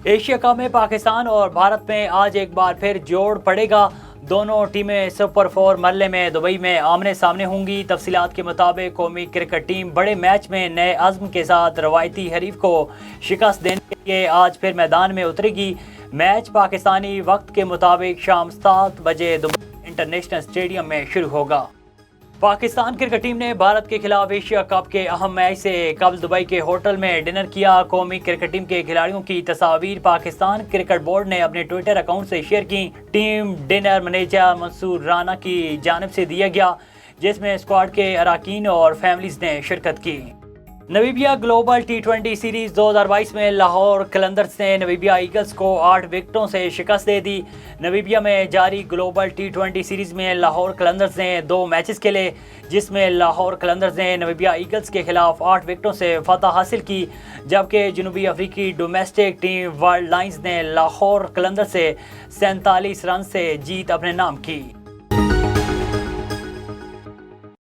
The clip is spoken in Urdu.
ایشیا کپ میں پاکستان اور بھارت میں آج ایک بار پھر جوڑ پڑے گا۔ دونوں ٹیمیں سپر 4 مرحلے میں دبئی میں آمنے سامنے ہوں گی۔ تفصیلات کے مطابق قومی کرکٹ ٹیم بڑے میچ میں نئے عزم کے ساتھ روایتی حریف کو شکست دینے کے لیے آج پھر میدان میں اترے گی۔ میچ پاکستانی وقت کے مطابق شام 7 بجے دبئی انٹرنیشنل اسٹیڈیم میں شروع ہوگا۔ پاکستان کرکٹ ٹیم نے بھارت کے خلاف ایشیا کپ کے اہم میچ سے قبل دبئی کے ہوٹل میں ڈنر کیا۔ قومی کرکٹ ٹیم کے کھلاڑیوں کی تصاویر پاکستان کرکٹ بورڈ نے اپنے ٹویٹر اکاؤنٹ سے شیئر کی۔ ٹیم ڈنر منیجر منصور رانا کی جانب سے دیا گیا، جس میں اسکواڈ کے اراکین اور فیملیز نے شرکت کی۔ نمیبیا گلوبل ٹی20 سیریز 2022 میں لاہور قلندرز نے نمیبیا ایگلز کو 8 وکٹوں سے شکست دے دی۔ نمیبیا میں جاری گلوبل ٹی20 سیریز میں لاہور قلندرز نے 2 میچز کھیلے، جس میں لاہور قلندرز نے نمیبیا ایگلز کے خلاف 8 وکٹوں سے فتح حاصل کی، جبکہ جنوبی افریقی ڈومیسٹک ٹیم ورلڈ لائنز نے لاہور قلندرز سے 47 رن سے جیت اپنے نام کی۔